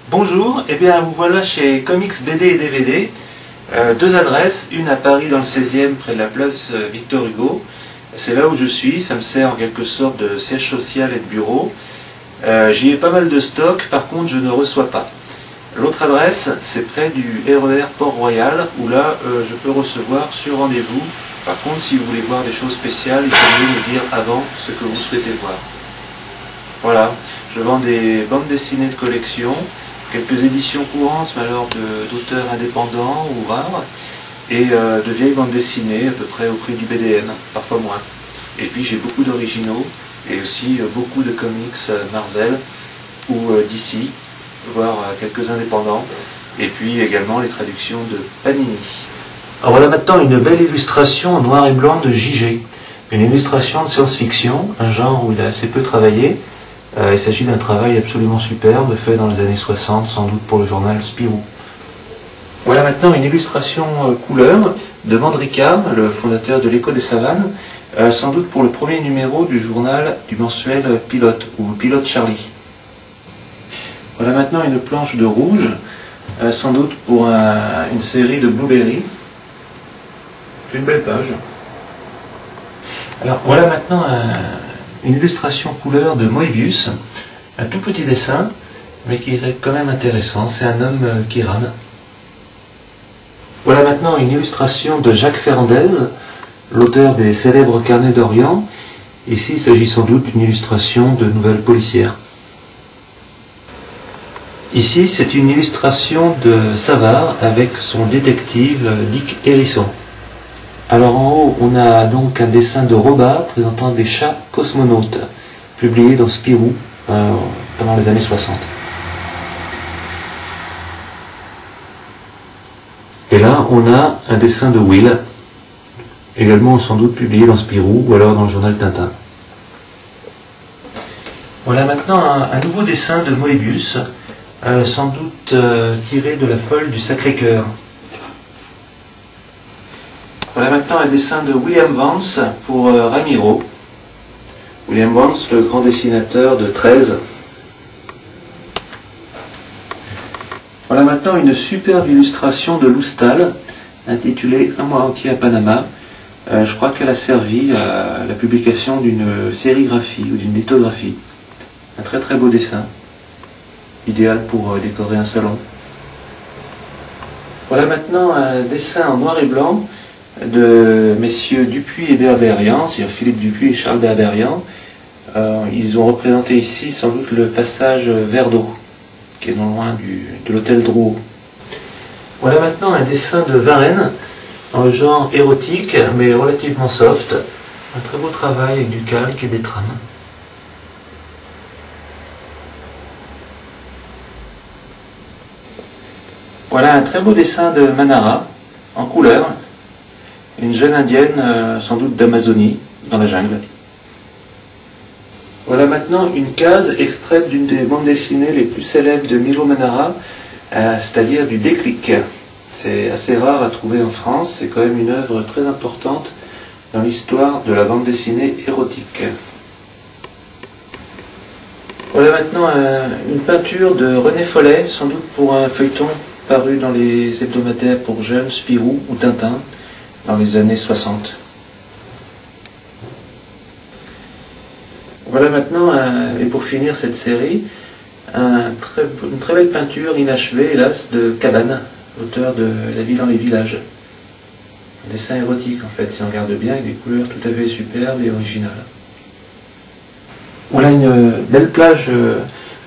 Bonjour, et bien vous voilà chez Comics BD et DVD, deux adresses, une à Paris dans le 16e près de la place Victor Hugo, c'est là où je suis, ça me sert en quelque sorte de siège social et de bureau. J'y ai pas mal de stock, par contre je ne reçois pas. L'autre adresse, c'est près du RER Port-Royal, où là je peux recevoir sur rendez-vous. Par contre, si vous voulez voir des choses spéciales, il faut mieux me dire avant ce que vous souhaitez voir. Voilà, je vends des bandes dessinées de collection, quelques éditions courantes, mais alors d'auteurs indépendants ou rares, et de vieilles bandes dessinées, à peu près au prix du BDM, parfois moins. Et puis j'ai beaucoup d'originaux, et aussi beaucoup de comics Marvel ou DC, voire quelques indépendants, et puis également les traductions de Panini. Alors voilà maintenant une belle illustration en noir et blanc de JG, une illustration de science-fiction, un genre où il a assez peu travaillé. Il s'agit d'un travail absolument superbe, fait dans les années 60, sans doute pour le journal Spirou. Voilà maintenant une illustration couleur de Mandrika, le fondateur de l'Écho des Savanes, sans doute pour le premier numéro du journal du mensuel Pilote, ou Pilote Charlie. Voilà maintenant une planche de rouge, sans doute pour une série de Blueberry. C'est une belle page. Alors voilà maintenant une illustration couleur de Moebius, un tout petit dessin, mais qui est quand même intéressant, c'est un homme qui rame. Voilà maintenant une illustration de Jacques Ferrandez, l'auteur des célèbres Carnets d'Orient. Ici il s'agit sans doute d'une illustration de nouvelles policières. Ici c'est une illustration de Savard avec son détective Dick Hérisson. Alors en haut, on a donc un dessin de Roba présentant des chats cosmonautes, publié dans Spirou pendant les années 60. Et là, on a un dessin de Will, également sans doute publié dans Spirou ou alors dans le journal Tintin. Voilà maintenant un nouveau dessin de Moebius, sans doute tiré de La Folle du Sacré-Cœur. Voilà maintenant un dessin de William Vance pour Ramiro. William Vance, le grand dessinateur de 13. Voilà maintenant une superbe illustration de Loustal, intitulée Un mois entier à Panama. Je crois qu'elle a servi à la publication d'une sérigraphie ou d'une lithographie. Un très très beau dessin, idéal pour décorer un salon. Voilà maintenant un dessin en noir et blanc de messieurs Dupuis et Berberian, c'est-à-dire Philippe Dupuis et Charles Berberian. Ils ont représenté ici sans doute le passage Vers d'eau, qui est non loin de l'hôtel Drouot. Voilà maintenant un dessin de Varenne, dans le genre érotique, mais relativement soft. Un très beau travail avec du calque et des trames. Voilà un très beau dessin de Manara, en couleur. Une jeune indienne, sans doute d'Amazonie, dans la jungle. Voilà maintenant une case extraite d'une des bandes dessinées les plus célèbres de Milo Manara, c'est-à-dire du Déclic. C'est assez rare à trouver en France, c'est quand même une œuvre très importante dans l'histoire de la bande dessinée érotique. Voilà maintenant une peinture de René Follet, sans doute pour un feuilleton paru dans les hebdomadaires pour jeunes, Spirou ou Tintin, dans les années 60. Voilà maintenant, et pour finir cette série, une très belle peinture inachevée, hélas, de Cabane, l'auteur de La vie dans les villages. Un dessin érotique en fait, si on regarde bien, avec des couleurs tout à fait superbes et originales. Voilà une belle plage,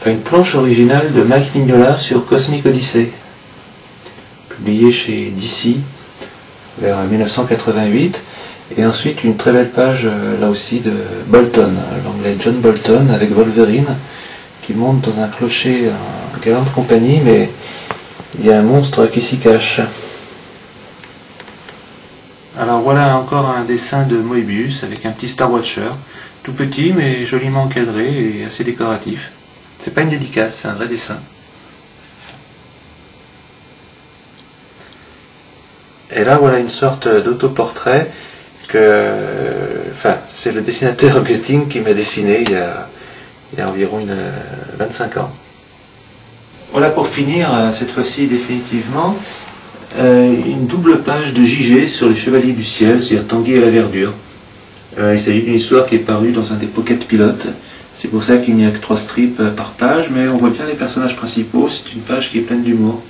une planche originale de Mike Mignola sur Cosmic Odyssey, publiée chez DC vers 1988, et ensuite une très belle page là aussi de Bolton, l'anglais John Bolton avec Wolverine qui monte dans un clocher en galante compagnie, mais il y a un monstre qui s'y cache. Alors voilà encore un dessin de Moebius avec un petit Star Watcher, tout petit mais joliment encadré et assez décoratif. C'est pas une dédicace, c'est un vrai dessin. Et là, voilà une sorte d'autoportrait c'est le dessinateur Augustin qui m'a dessiné il y a environ 25 ans. Voilà, pour finir, cette fois-ci définitivement, une double page de JG sur les Chevaliers du Ciel, c'est-à-dire Tanguy et la Verdure. Il s'agit d'une histoire qui est parue dans un des pocket pilotes. C'est pour ça qu'il n'y a que 3 strips par page, mais on voit bien les personnages principaux, c'est une page qui est pleine d'humour.